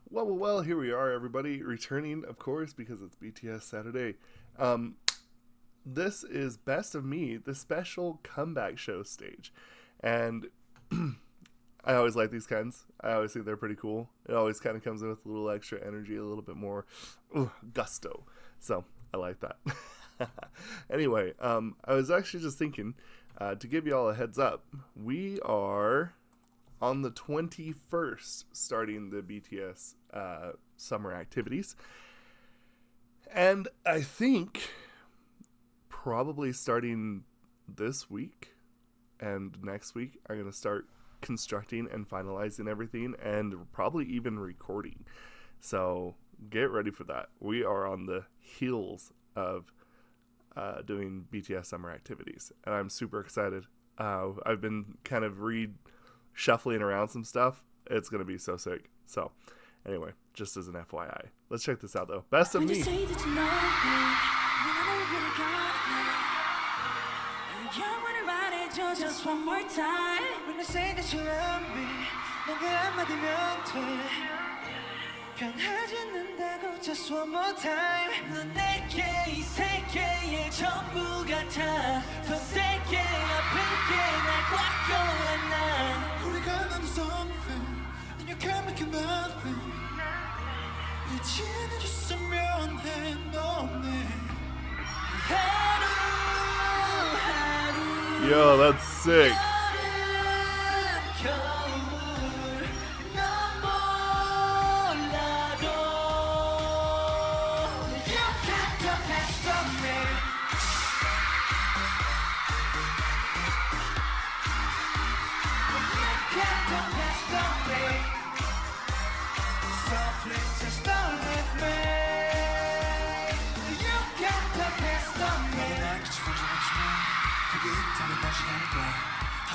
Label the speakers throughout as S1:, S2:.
S1: Well, here we are, everybody, returning, of course, because it's BTS Saturday. Um, this is Best of Me, the special comeback show stage. And I always like these kinds. I always think they're pretty cool. It always kind of comes in with a little extra energy, a little bit more gusto. So I like that. Anyway, I was actually just thinking to give you all a heads up, we are on the 21st starting the BTS summer activities. And I think probably starting this week and next week, I'm going to start constructing and finalizing everything and probably even recording. So get ready for that. We are on the heels of doing BTS summer activities, and I'm super excited. I've been kind of shuffling around some stuff. It's going to be so sick. So anyway, just as an FYI, let's check this out though. Best of Me.
S2: Just one more time. When I say that you love me, 넌 그 한마디면 돼. 변하지 않는다고. Just one more time. 넌 내게 이 세계의 전부 같아. 더 세게 아프게 날 꽉 껴안아. 우리가 나눈 something, and you can't make it nothing. 잊지 않아줬으면 해, 너네.
S1: Yo, that's sick.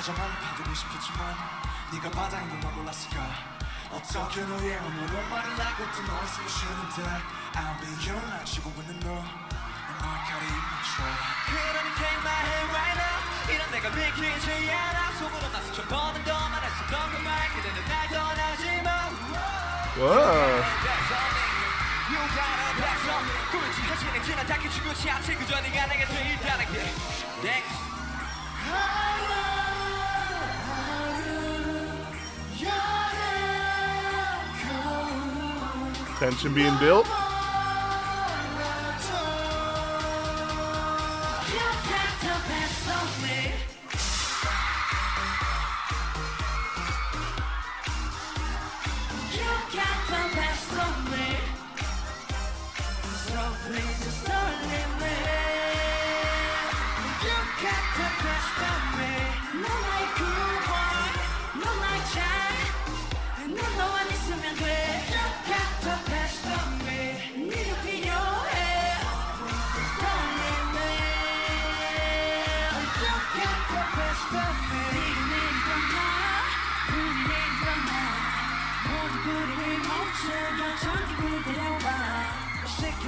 S2: 하자만 봐두고 싶었지만 네가 바다인 건 몰랐을까 어떻게 너의 오늘은 말을 하고 또 너 있으면 쉬는데 I'll be your night 쉬고 있는 너 날카리 맞춰 그러니까 말해 right now 이런 내가 믿기지 않아 속으로 나 수천 번은 더 말했었던 그 말 그대는 날 떠나지 마
S1: Wow.
S2: You gotta bless up 꿀지 하시는 지난 닿기 죽지 않지 그저 네가 내게 돼 있다는 게 Next
S1: Tension being built.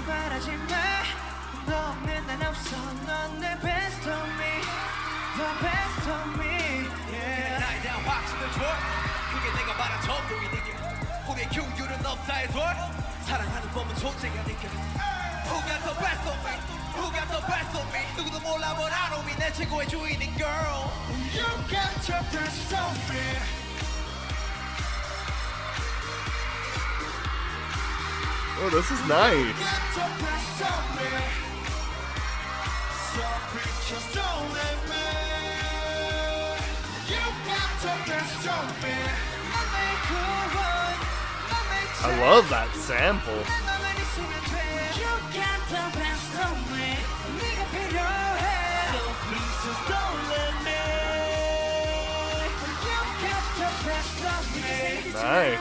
S1: 말하지 마. 너 없는 난 없어. 넌 내 best of me, the best of me. Yeah. 나에 대한 확신을 줘. 그게 내가 말한 전부이니까. 우리의 교율은 없다 해도 사랑하는 법은 존재하니까. Who got the best of me? Who got the best of me? 누구도 몰라 what I know me. 내 최고의 주인인 girl. You got the best of me. Oh, this is nice. I love that sample. Nice.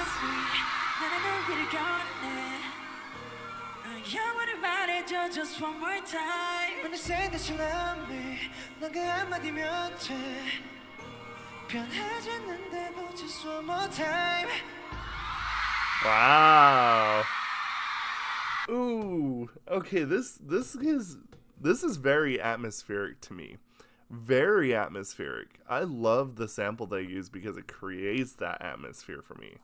S2: Just one more time. When I say that you love me, 넌 그 한마디면 돼. 변하지 않는다고. Just one more time.
S1: Wow. Ooh. Okay, this is very atmospheric to me. Very atmospheric. I love the sample they use because it creates that atmosphere for me.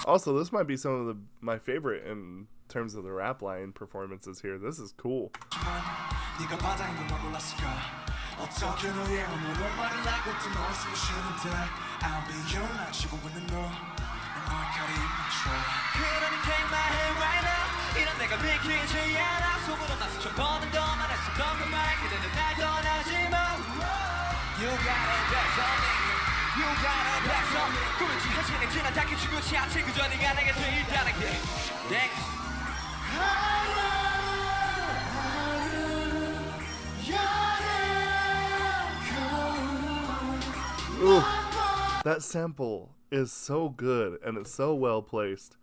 S1: Also, this might be some of my favorite in terms of the rap line performances here. This is cool. Ooh, that sample is so good and it's so well placed.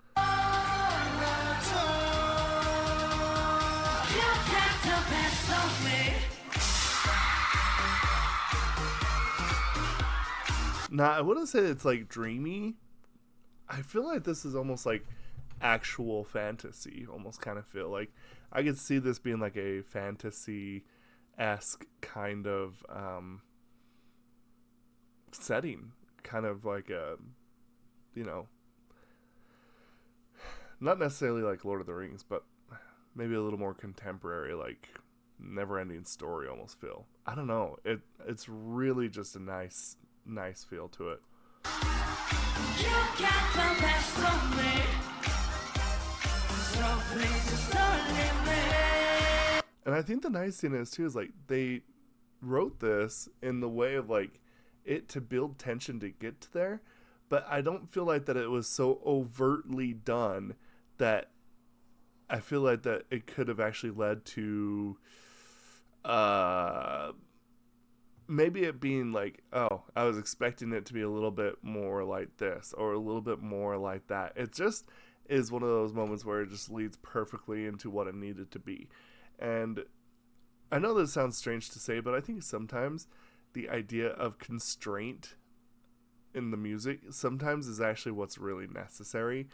S1: Now, I wouldn't say it's like dreamy. I feel like this is almost like actual fantasy. Almost kind of feel like I could see this being like a fantasy-esque kind of setting. Kind of like a, you know, not necessarily like Lord of the Rings, but maybe a little more contemporary, like never-ending story almost feel. I don't know. It's really just a nice feel to it. And I think the nice thing is too is like they wrote this in the way of like it to build tension to get to there, but I don't feel like that it was so overtly done that I feel like that it could have actually led to maybe it being like, oh, I was expecting it to be a little bit more like this or a little bit more like that. It just is one of those moments where it just leads perfectly into what it needed to be. And I know this sounds strange to say, but I think sometimes the idea of constraint in the music sometimes is actually what's really necessary.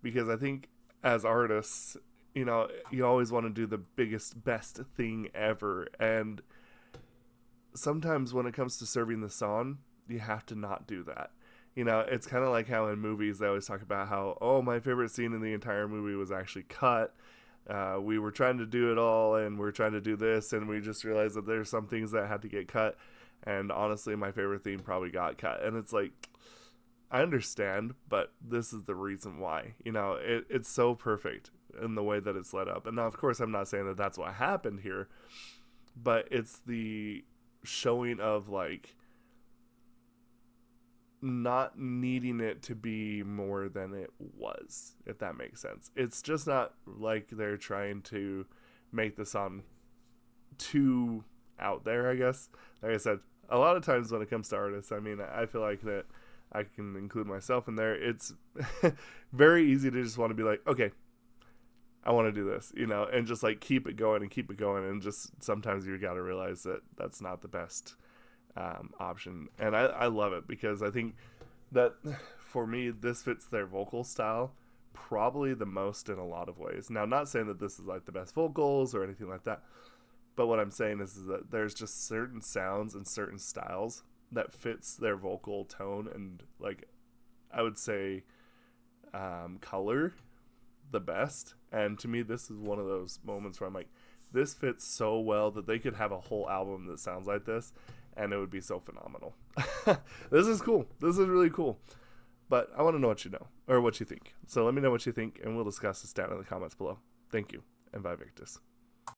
S1: Because I think as artists, you know, you always want to do the biggest, best thing ever. And sometimes when it comes to serving the song, you have to not do that. You know, it's kind of like how in movies they always talk about how, oh, my favorite scene in the entire movie was actually cut. We were trying to do it all and we're trying to do this and we just realized that there's some things that had to get cut. And honestly, my favorite theme probably got cut. And it's like, I understand, but this is the reason why. You know, it's so perfect in the way that it's led up. And now, of course, I'm not saying that that's what happened here, but it's the showing of like not needing it to be more than it was, if that makes sense. It's just not like they're trying to make the song too out there, I guess. Like I said, a lot of times when it comes to artists, I mean, I feel like that I can include myself in there. It's very easy to just want to be like, okay, I want to do this, you know, and just like keep it going and keep it going. And just sometimes you got to realize that that's not the best option. And I love it because I think that for me, this fits their vocal style probably the most in a lot of ways. Now, not saying that this is like the best vocals or anything like that, but what I'm saying is that there's just certain sounds and certain styles that fits their vocal tone and like I would say color the best. And to me, this is one of those moments where I'm like, this fits so well that they could have a whole album that sounds like this and it would be so phenomenal. This is cool. This is really cool. But I want to know what you know or what you think. So let me know what you think and we'll discuss this down in the comments below. Thank you and bye, Victus.